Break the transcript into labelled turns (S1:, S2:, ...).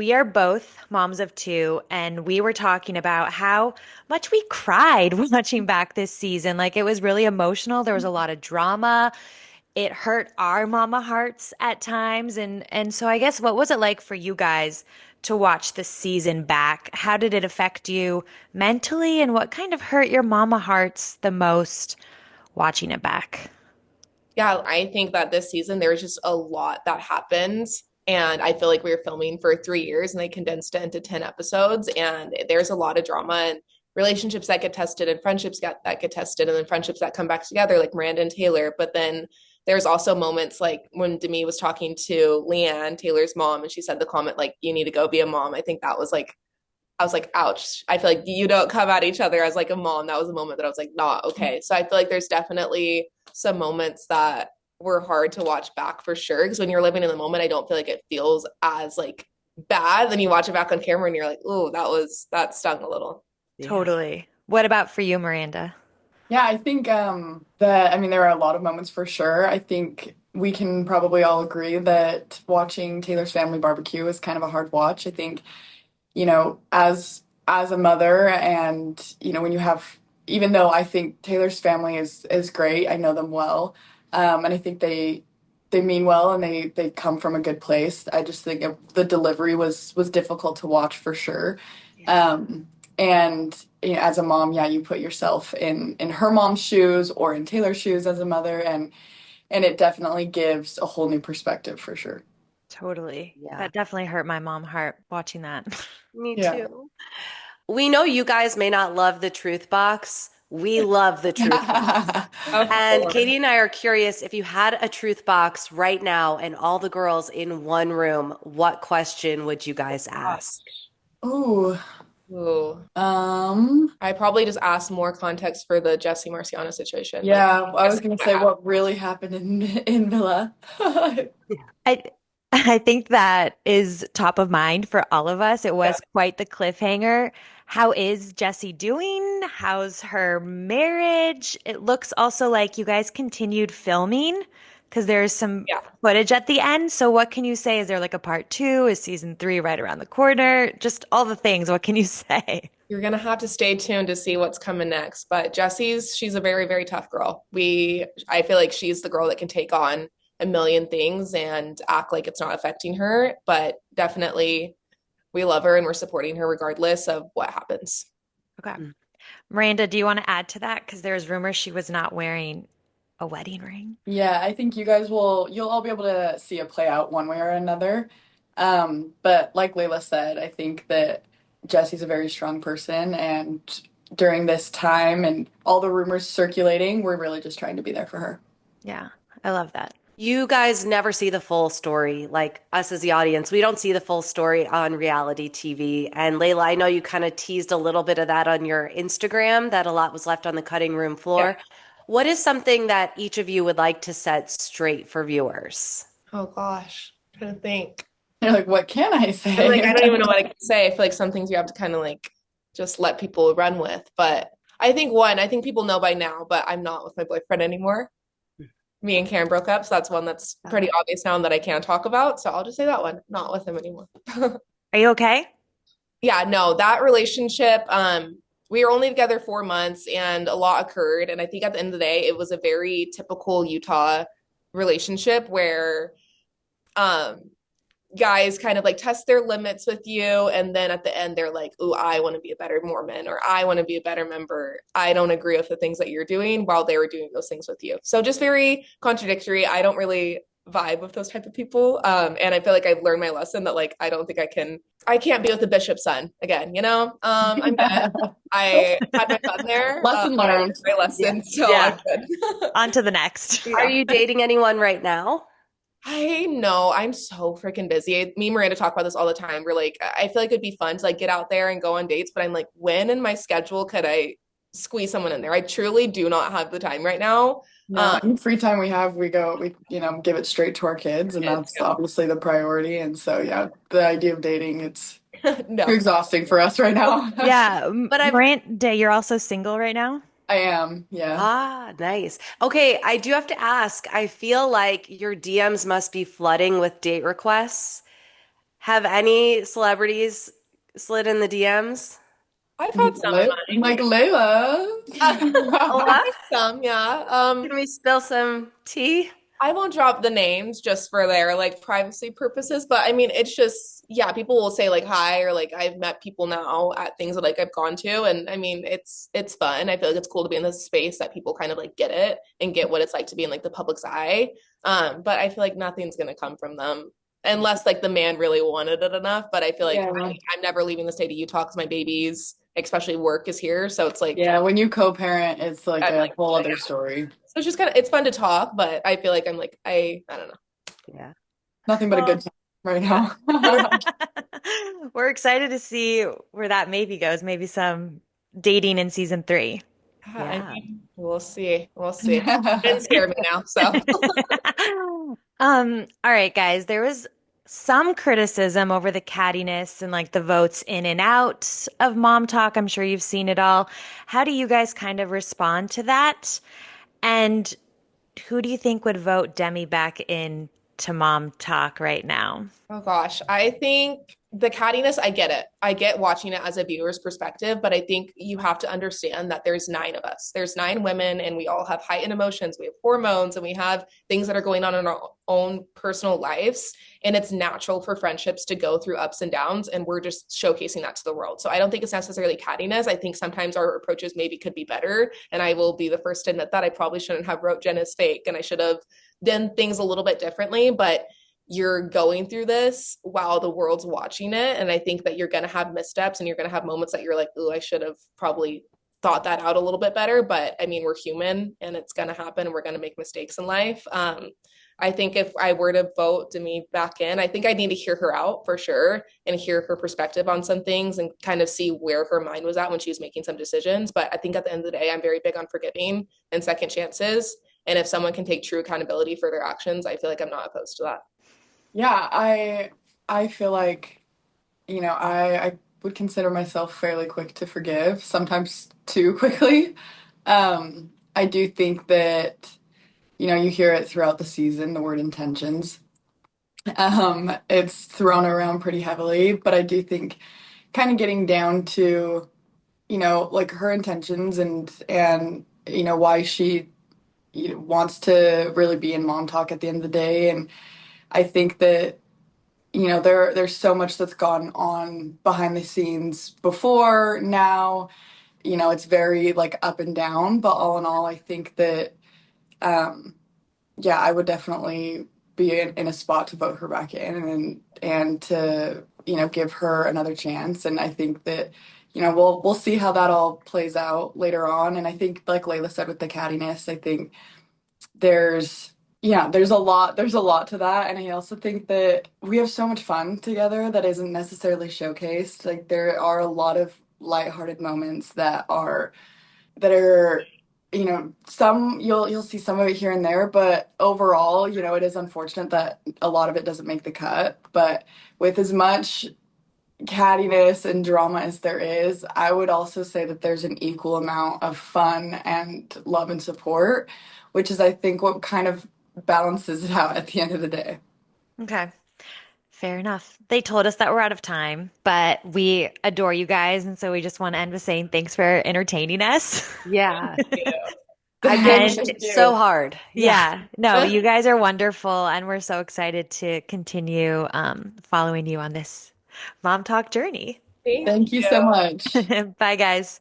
S1: we are both moms of two, and we were talking about how much we cried watching back this season. Like it was really emotional. There was a lot of drama. It hurt our mama hearts at times. And so I guess what was it like for you guys to watch the season back? How did it affect you mentally, and what kind of hurt your mama hearts the most watching it back?
S2: Yeah, I think that this season there was just a lot that happened. And I feel like we were filming for 3 years and they condensed it into 10 episodes. And there's a lot of drama and relationships that get tested and that get tested and then friendships that come back together, like Miranda and Taylor. But then there's also moments like when Demi was talking to Leanne, Taylor's mom, and she said the comment, like, you need to go be a mom. I think that was like, I was like, ouch. I feel like you don't come at each other as like a mom. That was a moment that I was like, not okay. So I feel like there's definitely some moments that were hard to watch back for sure. Because when you're living in the moment, I don't feel like it feels as like bad. Then you watch it back on camera and you're like, oh, that stung a little.
S3: Yeah.
S1: Totally. What about for you, Miranda?
S4: Yeah, I think that I mean there are a lot of moments for sure. I think we can probably all agree that watching Taylor's Family Barbecue is kind of a hard watch. I think, as a mother and when you have even though I think Taylor's family is great, I know them well. And I think they mean well and they come from a good place. I just think the delivery was difficult to watch for sure. Um, and as a mom, yeah, you put yourself in her mom's shoes or in Taylor's shoes as a mother, and it definitely gives a whole new perspective for sure.
S1: Totally.
S3: Yeah.
S1: That definitely hurt my mom heart watching that.
S3: Me
S4: Yeah.
S3: too. We know you guys may not love the truth box. We love the truth box.
S2: Of
S3: And
S2: course.
S3: Katie and I are curious if you had a truth box right now and all the girls in one room, what question would you guys ask?
S4: Ooh.
S2: Ooh.
S4: Um,
S2: I probably just asked more context for the Jessi Marciano situation. Like,
S4: yeah, I was
S2: guess
S4: gonna
S2: what
S4: say
S2: happened.
S4: what really happened in Villa.
S1: I I think that is top of mind for all of us. It
S2: Yeah.
S1: was quite the cliffhanger. How is Jessie doing? How's her marriage? It looks also like you guys continued filming because there's some
S2: Yeah.
S1: footage at the end. So what can you say? Is there like a part two? Is season three right around the corner? Just all the things. What can you say?
S2: You're gonna have to stay tuned to see what's coming next. But she's a very, very tough girl. I feel like she's the girl that can take on a million things and act like it's not affecting her. But definitely, we love her and we're supporting her regardless of what happens.
S1: Okay.
S3: Mm.
S1: Miranda, do you want to add to that? Because there's rumors she was not wearing a wedding ring.
S4: Yeah, I think you'll all be able to see it play out one way or another. But like Layla said, I think that Jesse's a very strong person, and during this time and all the rumors circulating, we're really just trying to be there for her.
S1: Yeah, I love that.
S3: You guys never see the full story, like us as the audience. We don't see the full story on reality TV. And Layla, I know you kind of teased a little bit of that on your Instagram, that a lot was left on the cutting room
S2: Yeah.
S3: floor. What is something that each of you would like to set straight for viewers?
S2: Oh gosh. I'm trying to think.
S4: You're like, what can I
S2: I'm like, I
S4: say?
S2: don't even know what I can say. I feel like some things you have to kind of like just let people run with. But I think people know by now, but I'm not with my boyfriend anymore. Me and Karen broke up, so that's one that's pretty obvious now and that I can't talk about. So I'll just say that one, not with him anymore.
S1: Are you okay?
S2: Yeah, no, that relationship, we were only together 4 months and a lot occurred. And I think at the end of the day, it was a very typical Utah relationship where um guys kind of like test their limits with you and then at the end they're like, "Ooh, I want to be a better Mormon," or "I want to be a better member. I don't agree with the things that you're doing," while they were doing those things with you. So just very contradictory. I don't really vibe with those type of people. And I feel like I've learned my lesson that like I can't be with the bishop's son again, you know? I'm good. I had my fun there.
S4: Lesson
S2: I
S4: learned.
S2: learned my
S3: Yeah.
S2: lesson, so I'm
S1: Yeah.
S2: good.
S1: On to the next.
S3: Are
S2: Yeah.
S3: you dating anyone right now?
S2: I know I'm so freaking busy. Me and Miranda talk about this all the time. We're like, I feel like it'd be fun to like get out there and go on dates, but I'm like, when in my schedule could I squeeze someone in there? I truly do not have the time right now.
S4: No, any free time we have, we give it straight to our kids, and
S2: Kids,
S4: that's obviously the priority. And so, yeah, the idea of dating, it's too
S2: no.
S4: exhausting for us right now.
S1: Yeah,
S3: But I've
S1: Miranda, you're also single right now?
S4: I am, yeah.
S3: Nice. Okay, I do have to ask. I feel like your DMs must be flooding with date requests. Have any celebrities slid in the DMs?
S2: I've had some in mind.
S4: Like Layla.
S3: A lot?
S2: Some, yeah.
S3: Can we spill some tea?
S2: I won't drop the names just for their like privacy purposes, but I mean, it's just, yeah, people will say like hi or like I've met people now at things that like I've gone to, and I mean, it's fun. I feel like it's cool to be in this space that people kind of like get it and get what it's like to be in like the public's eye. But I feel like nothing's gonna come from them unless like the man really wanted it enough. But I feel like
S4: Yeah.
S2: I'm never leaving the state of Utah because my babies, especially work, is here, so it's like
S4: Yeah, when you co-parent, it's like
S2: I'm
S4: a
S2: like,
S4: whole
S2: yeah.
S4: other story.
S2: So it's just kind of it's fun to talk, but I feel like I'm like I don't know.
S3: Yeah.
S4: Nothing but a good
S1: Well,
S4: time right
S2: Yeah.
S4: now.
S1: we're excited to see where that maybe goes. Maybe some dating in season 3.
S2: I
S3: Yeah.
S2: mean, we'll see. We'll see. Didn't scare me now, so
S1: All right, guys, there was some criticism over the cattiness and like the votes in and out of Mom Talk. I'm sure you've seen it all. How do you guys kind of respond to that? And who do you think would vote Demi back in to Mom Talk right now?
S2: oh gosh, I think the cattiness, I get it. I get watching it as a viewer's perspective, but I think you have to understand that there's 9 of us. There's 9 women, and we all have heightened emotions. We have hormones, and we have things that are going on in our own personal lives. And it's natural for friendships to go through ups and downs, and we're just showcasing that to the world. So I don't think it's necessarily cattiness. I think sometimes our approaches maybe could be better. And I will be the first to admit that I probably shouldn't have wrote Jen as fake, and I should have done things a little bit differently. But you're going through this while the world's watching it. And I think that you're going to have missteps and you're going to have moments that you're like, oh, I should have probably thought that out a little bit better. But I mean, we're human and it's going to happen and we're going to make mistakes in life. I think if I were to vote Demi back in, I think I need to hear her out for sure and hear her perspective on some things and kind of see where her mind was at when she was making some decisions. But I think at the end of the day, I'm very big on forgiving and second chances. And if someone can take true accountability for their actions, I feel like I'm not opposed to that.
S4: Yeah, I feel like, I would consider myself fairly quick to forgive, sometimes too quickly. I do think that, you hear it throughout the season, the word intentions. It's thrown around pretty heavily, but I do think kind of getting down to, like her intentions and why she wants to really be in Mom Talk at the end of the day. And I think that there's so much that's gone on behind the scenes before now. It's very like up and down, but all in all, I think that yeah, I would definitely be in a spot to vote her back in and to give her another chance. And I think that we'll see how that all plays out later on. And I think like Layla said with the cattiness, I think there's there's a lot to that. And I also think that we have so much fun together that isn't necessarily showcased. Like there are a lot of lighthearted moments that are some you'll see some of it here and there, but overall it is unfortunate that a lot of it doesn't make the cut. But with as much cattiness and drama as there is, I would also say that there's an equal amount of fun and love and support, which is, I think, what kind of balances it out at the end of the day.
S1: Okay. Fair enough. They told us that we're out of time, but we adore you guys. And so we just want to end with saying thanks for entertaining us.
S3: Yeah. I've been
S1: And
S4: Thank
S3: so
S4: you.
S3: hard. Yeah.
S1: yeah, no, you guys are wonderful. And we're so excited to continue following you on this Mom Talk journey.
S2: Thank
S4: Thank you so
S2: you.
S4: much.
S1: Bye, guys.